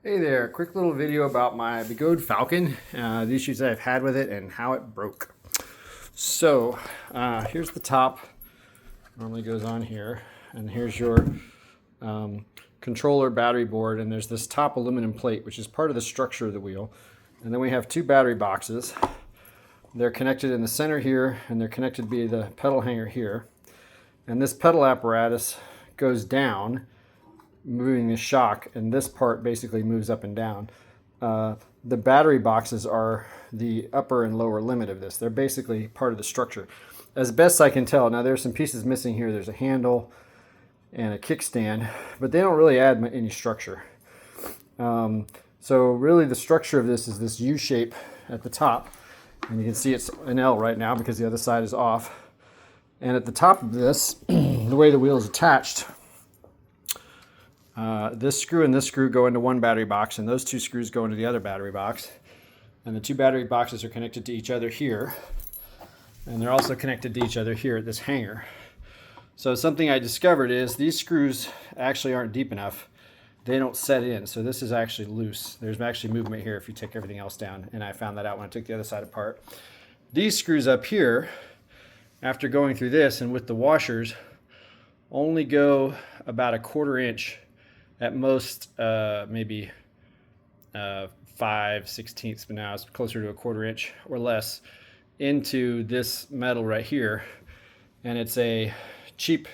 Hey there, quick little video about my Broken Falcon, the issues that I've had with it and how it broke. So here's the top, normally goes on here, and here's your controller battery board, and there's this top aluminum plate which is part of the structure of the wheel. And then we have two battery boxes. They're connected in the center here, and they're connected via the pedal hanger here. And this pedal apparatus goes down, moving the shock, and this part basically moves up and down. The battery boxes are the upper and lower limit of this. They're basically part of the structure. As best I can tell, now there's some pieces missing here. There's a handle and a kickstand, but they don't really add any structure. So really the structure of this is this U shape at the top, and you can see it's an L right now because the other side is off. And at the top of this, the way the wheel is attached, this screw and this screw go into one battery box, and those two screws go into the other battery box. And the two battery boxes are connected to each other here, and they're also connected to each other here at this hanger. So something I discovered is these screws actually aren't deep enough. They don't set in, so this is actually loose. There's actually movement here if you take everything else down, and I found that out when I took the other side apart. These screws up here, after going through this and with the washers, only go about 1/4 inch, at most maybe 5/16, but now it's closer to 1/4 inch or less, into this metal right here. And it's a cheap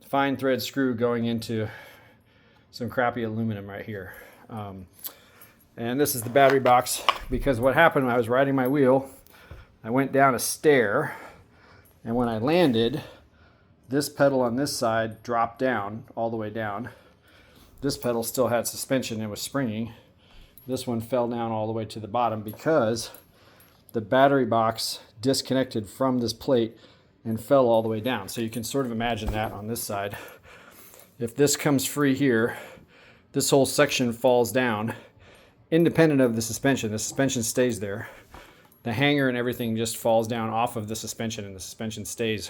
fine thread screw going into some crappy aluminum right here. And this is the battery box, because what happened when I was riding my wheel, I went down a stair, and when I landed, this pedal on this side dropped down all the way down. This pedal still had suspension and was springing. This one fell down all the way to the bottom because the battery box disconnected from this plate and fell all the way down. So you can sort of imagine that on this side. If this comes free here, this whole section falls down independent of the suspension. The suspension stays there. The hanger and everything just falls down off of the suspension, and the suspension stays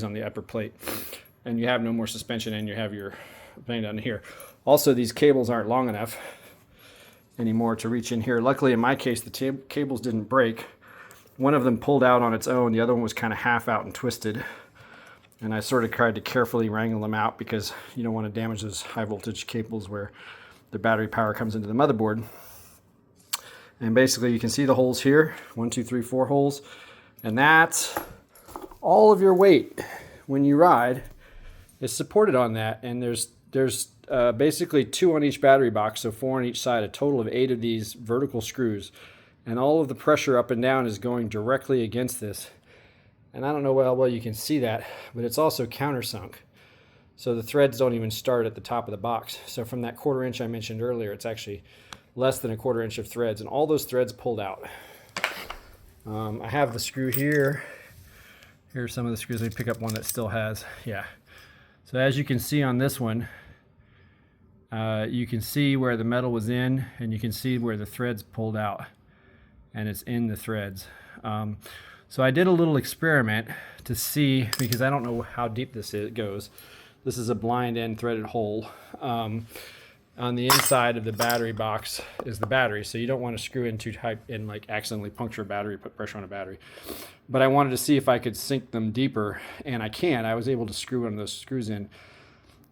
on the upper plate. And you have no more suspension, and you have your thing down here. Also, these cables aren't long enough anymore to reach in here. Luckily, in my case, the cables didn't break. One of them pulled out on its own. The other one was kind of half out and twisted. And I sort of tried to carefully wrangle them out because you don't want to damage those high voltage cables where the battery power comes into the motherboard. And basically, you can see the holes here. 1, 2, 3, 4 holes. And that's all of your weight when you ride is supported on that. And there's basically 2 on each battery box, so 4 on each side, a total of 8 of these vertical screws. And all of the pressure up and down is going directly against this. And I don't know how well you can see that, but it's also countersunk. So the threads don't even start at the top of the box. So from that 1/4 inch I mentioned earlier, it's actually less than 1/4 inch of threads, and all those threads pulled out. I have the screw here. Here are some of the screws. Let me pick up one that still has, yeah. So as you can see on this one, you can see where the metal was in, and you can see where the threads pulled out, and it's in the threads. So I did a little experiment to see, because I don't know how deep this goes. This is a blind end threaded hole. On the inside of the battery box is the battery, so you don't want to screw in too tight and like accidentally puncture a battery, put pressure on a battery. But I wanted to see if I could sink them deeper, and I can. I was able to screw one of those screws in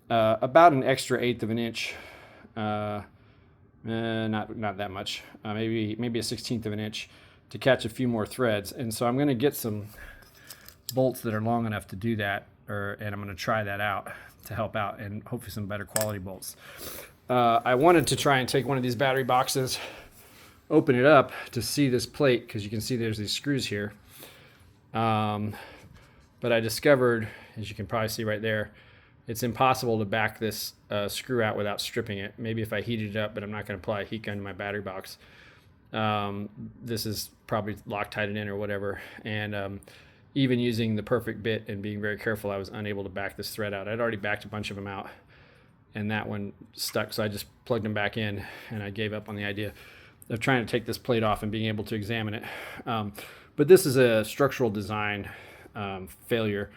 about an extra 1/8 of an inch, not that much, maybe a 1/16 of an inch, to catch a few more threads. And so I'm going to get some bolts that are long enough to do that, and I'm going to try that out to help out, and hopefully some better quality bolts. I wanted to try and take one of these battery boxes, open it up to see this plate, because you can see there's these screws here. But I discovered, as you can probably see right there, it's impossible to back this screw out without stripping it. Maybe if I heated it up, but I'm not going to apply a heat gun to my battery box. This is probably Loctited in or whatever. And even using the perfect bit and being very careful, I was unable to back this thread out. I'd already backed a bunch of them out, and that one stuck, so I just plugged them back in, and I gave up on the idea of trying to take this plate off and being able to examine it. But this is a structural design failure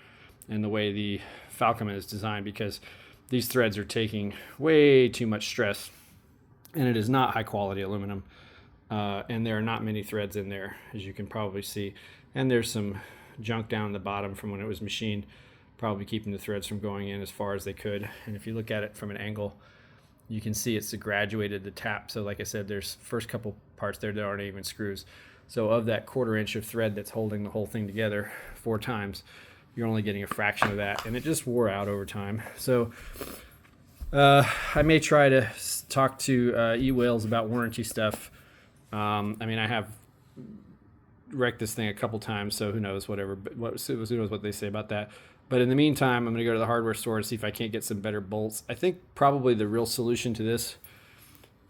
in the way the Falcon is designed, because these threads are taking way too much stress and it is not high quality aluminum. And there are not many threads in there, as you can probably see. And there's some junk down the bottom from when it was machined, probably keeping the threads from going in as far as they could. And if you look at it from an angle, you can see it's graduated the tap. So like I said, there's first couple parts there that aren't even screws. So of that 1/4 inch of thread that's holding the whole thing together 4 times, you're only getting a fraction of that, and it just wore out over time. So I may try to talk to E-Whales about warranty stuff. I mean, I have wrecked this thing a couple times, so who knows, whatever. But who knows what they say about that. But in the meantime, I'm going to go to the hardware store and see if I can't get some better bolts. I think probably the real solution to this,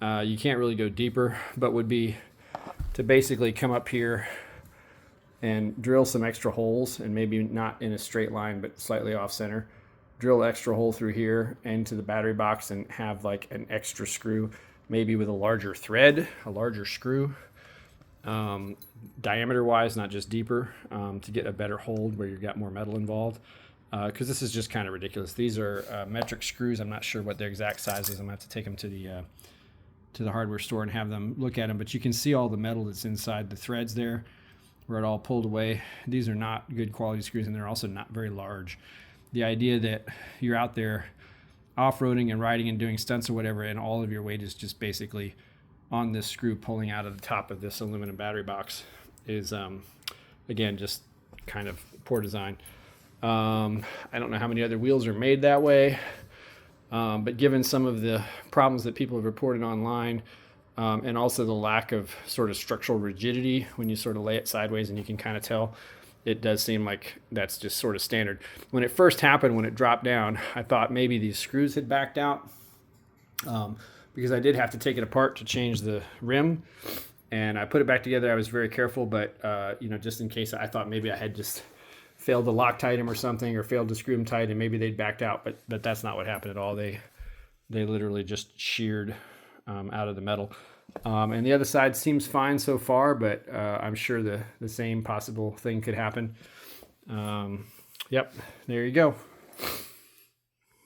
you can't really go deeper, but would be to basically come up here and drill some extra holes, and maybe not in a straight line, but slightly off center. Drill an extra hole through here into the battery box and have like an extra screw, maybe with a larger thread, a larger screw, diameter wise, not just deeper, to get a better hold where you've got more metal involved. Because this is just kind of ridiculous. These are metric screws. I'm not sure what their exact size is. I'm gonna have to take them to the hardware store and have them look at them. But you can see all the metal that's inside the threads there, where it all pulled away. These are not good quality screws, and they're also not very large. The idea that you're out there off-roading and riding and doing stunts or whatever, and all of your weight is just basically on this screw pulling out of the top of this aluminum battery box is, again, just kind of poor design. I don't know how many other wheels are made that way, but given some of the problems that people have reported online, and also the lack of sort of structural rigidity when you sort of lay it sideways and you can kind of tell, it does seem like that's just sort of standard. When it first happened, when it dropped down, I thought maybe these screws had backed out, because I did have to take it apart to change the rim, and I put it back together. I was very careful, but just in case, I thought maybe I had just failed to Loctite them or something, or failed to screw them tight, and maybe they'd backed out, but that's not what happened at all. They literally just sheared out of the metal. And the other side seems fine so far, but I'm sure the same possible thing could happen. Yep, there you go.